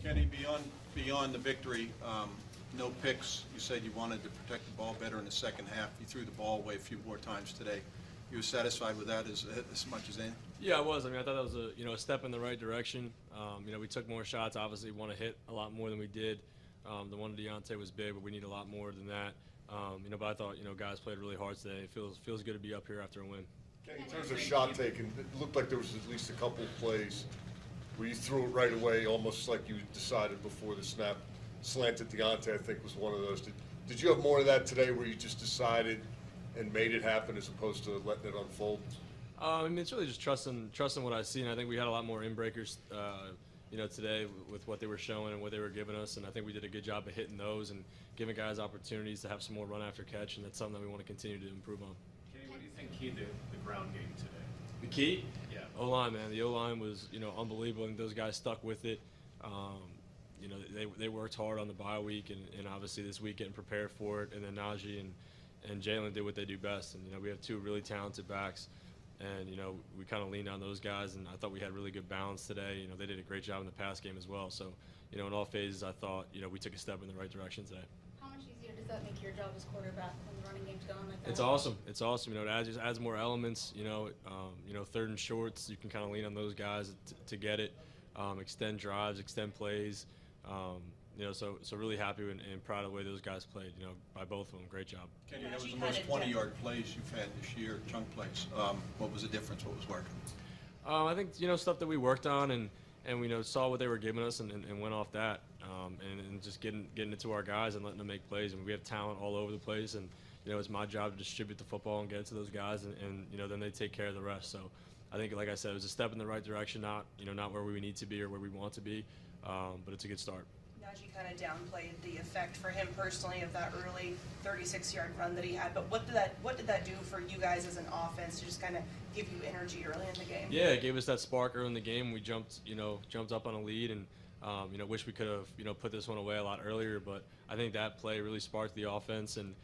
Kenny, beyond the victory, no picks. You said you wanted to protect the ball better in the second half. You threw the ball away a few more times today. You were satisfied with that as much as anything? Yeah, I was. I mean, I thought that was a step in the right direction. We took more shots. Obviously, want to hit a lot more than we did. The one to Deontay was big, but we need a lot more than that. But I thought guys played really hard today. It feels good to be up here after a win. In terms of shot taking, it looked like there was at least a couple of plays where you threw it right away, almost like you decided before the snap. Slanted Deontay, I think, was one of those. Did you have more of that today, where you just decided and made it happen as opposed to letting it unfold? It's really just trusting what I see, and I think we had a lot more in-breakers, today with what they were showing and what they were giving us, and I think we did a good job of hitting those and giving guys opportunities to have some more run after catch, and that's something that we want to continue to improve on. Kenny, what do you think keyed the ground game today? The key? Yeah. O-line, man. The O-line was, unbelievable, and those guys stuck with it. They worked hard on the bye week, and obviously this week getting prepared for it, and then Najee and Jalen did what they do best, and we have two really talented backs, and we kind of leaned on those guys, and I thought we had really good balance today. They did a great job in the pass game as well. So in all phases, I thought we took a step in the right direction today. How much easier does that make your job as quarterback when the running game's going like that? It's awesome. It's awesome. It adds more elements. Third and shorts, you can kind of lean on those guys to get it, extend drives, extend plays. So really happy and proud of the way those guys played. By both of them, great job. Kenny, that was the most 20-yard plays you've had this year, chunk plays. What was the difference? What was working? I think stuff that we worked on and we saw what they were giving us and went off that and just getting it to our guys and letting them make plays. And we have talent all over the place, and it's my job to distribute the football and get it to those guys, and then they take care of the rest. So I think, like I said, it was a step in the right direction, not where we need to be or where we want to be, but it's a good start. Najee kind of downplayed the effect for him personally of that early 36-yard run that he had. But what did that do for you guys as an offense to just kind of give you energy early in the game? Yeah, it gave us that spark early in the game. We jumped up on a lead, and wish we could have put this one away a lot earlier. But I think that play really sparked the offense, and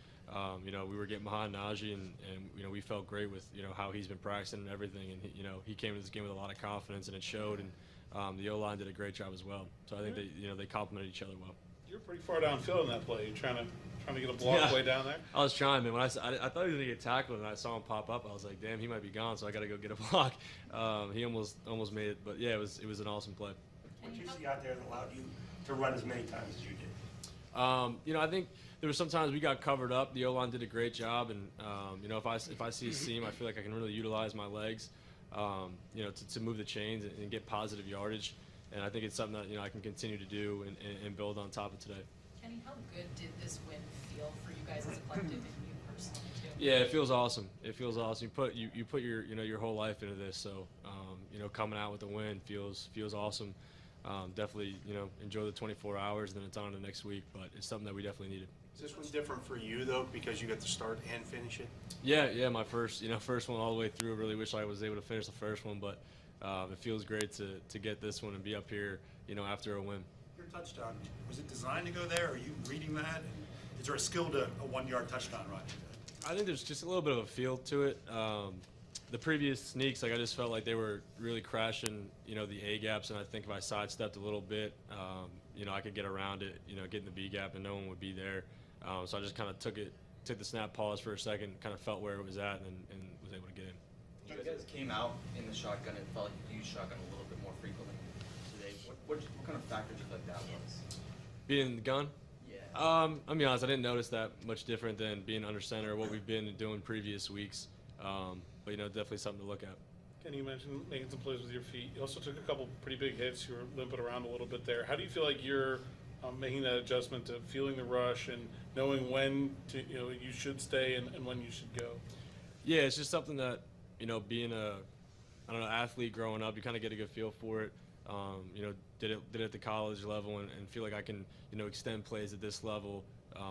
we were getting behind Najee, and we felt great with how he's been practicing and everything, and he came to this game with a lot of confidence, and it showed. And the O-line did a great job as well. So I think they complemented each other well. You were pretty far downfield in that play. You trying to get a block way down there? I was trying, man. When I thought he was going to get tackled, and I saw him pop up, I was like, damn, he might be gone, so I got to go get a block. He almost made it. But, yeah, it was an awesome play. What did you see out there that allowed you to run as many times as you did? I think there were sometimes we got covered up. The O-line did a great job, and if I see a seam, I feel like I can really utilize my legs, to move the chains and get positive yardage. And I think it's something that I can continue to do and build on top of today. Kenny, how good did this win feel for you guys as a collective and you personally too? Yeah, it feels awesome. It feels awesome. You put your your whole life into this, so coming out with a win feels awesome. Definitely enjoy the 24 hours, then it's on to the next week. But it's something that we definitely needed. Is this one different for you though, because you got to start and finish it? Yeah, my first one all the way through. Really wish I was able to finish the first one, but it feels great to get this one and be up here after a win. Your touchdown, was it designed to go there? Are you reading that? And is there a skill to a 1-yard touchdown run? I think there's just a little bit of a feel to it. The previous sneaks, I just felt like they were really crashing, the A gaps, and I think if I sidestepped a little bit, I could get around it, get in the B gap, and no one would be there. So I just kind of took the snap, pause for a second, kind of felt where it was at, and was able to get in. You guys came out in the shotgun. It felt like you used shotgun a little bit more frequently today. What kind of factor do you think that was? Being in the gun? Yeah. I'll be honest, I didn't notice that much different than being under center or what we've been doing previous weeks. But definitely something to look at. Kenny, you mentioned making some plays with your feet. You also took a couple pretty big hits. You were limping around a little bit there. How do you feel like you're making that adjustment to feeling the rush and knowing when to you should stay and when you should go? Yeah, it's just something that being a athlete growing up, you kind of get a good feel for it. Did it at the college level and feel like I can extend plays at this level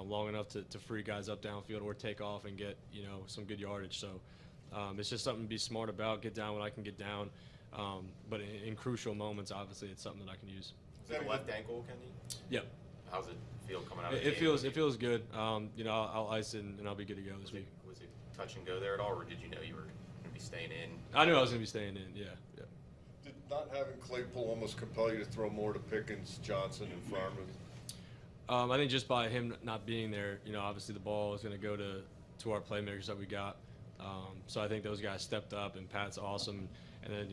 long enough to free guys up downfield or take off and get some good yardage. So it's just something to be smart about. Get down when I can get down, but in crucial moments, obviously, it's something that I can use. Is that left ankle, Kenny? Yep. How's it feel coming out of the game? It feels good. I'll ice it and I'll be good to go this week. Was it touch and go there at all, or did you know you were going to be staying in? I knew I was going to be staying in. Yeah. not having Claypool almost compel you to throw more to Pickens, Johnson, and Furman? I think just by him not being there, obviously the ball is going to go to our playmakers that we got. So I think those guys stepped up, and Pat's awesome. And then,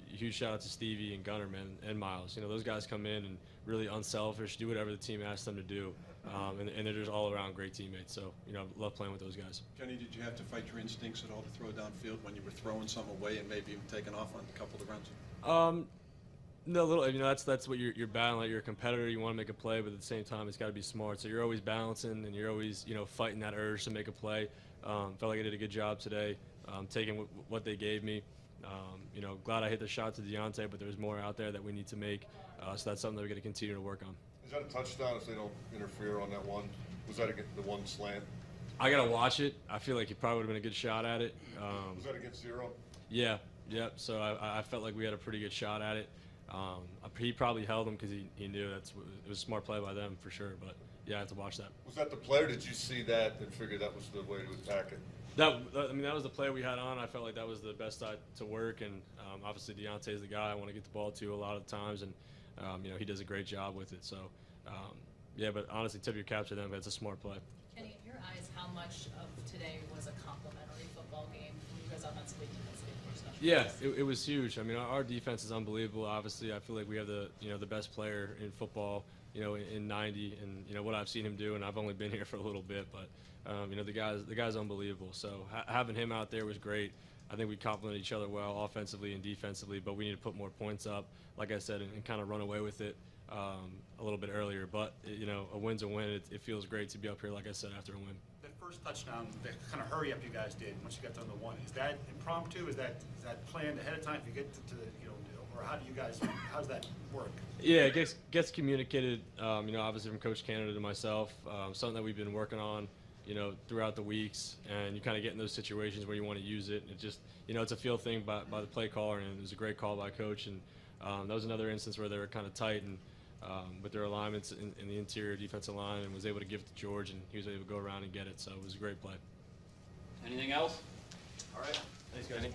huge shout out to Stevie and Gunner, man, and Miles. Those guys come in and really unselfish, do whatever the team asks them to do. And they're just all around great teammates. So, love playing with those guys. Kenny, did you have to fight your instincts at all to throw downfield when you were throwing some away and maybe even taking off on a couple of runs? No, that's what you're battling. You're a competitor. You want to make a play, but at the same time, it's got to be smart. So you're always balancing, and you're always, fighting that urge to make a play. Felt like I did a good job today, taking what they gave me. Glad I hit the shot to Deontay, but there's more out there that we need to make. So that's something that we're going to continue to work on. Is that a touchdown if they don't interfere on that one? Was that against the one slant? I got to watch it. I feel like he probably would have been a good shot at it. Was that against Zero? Yeah. So I felt like we had a pretty good shot at it. He probably held him because he knew it was a smart play by them for sure. But yeah, I have to watch that. Was that the play, or did you see that and figure that was the way to attack it? That was the play we had on. I felt like that was the best side to work, and obviously Deontay's the guy I want to get the ball to a lot of times, and he does a great job with it. So yeah, but honestly, tip your cap to them. It's a smart play. Kenny, in your eyes, how much of today was a complimentary football game from you guys offensively, defensively, of course? Yeah, it was huge. I mean, our defense is unbelievable. Obviously, I feel like we have the best player in football, in 90, and what I've seen him do, and I've only been here for a little bit, but the guy's unbelievable. So having him out there was great. I think we complement each other well offensively and defensively, but we need to put more points up, like I said, and kind of run away with it a little bit earlier. But a win's a win. It feels great to be up here, like I said, after a win. That first touchdown, the kind of hurry up you guys did once you got done the one, is that impromptu? Is that planned ahead of time? If you get to the or how does that work? Yeah, it gets communicated, obviously from Coach Canada to myself, something that we've been working on, throughout the weeks, and you kind of get in those situations where you want to use it. And it just, it's a feel thing by the play caller, and it was a great call by Coach. And that was another instance where they were kind of tight and with their alignments in the interior defensive line, and was able to give it to George, and he was able to go around and get it. So it was a great play. Anything else? All right. Thanks, Kenny.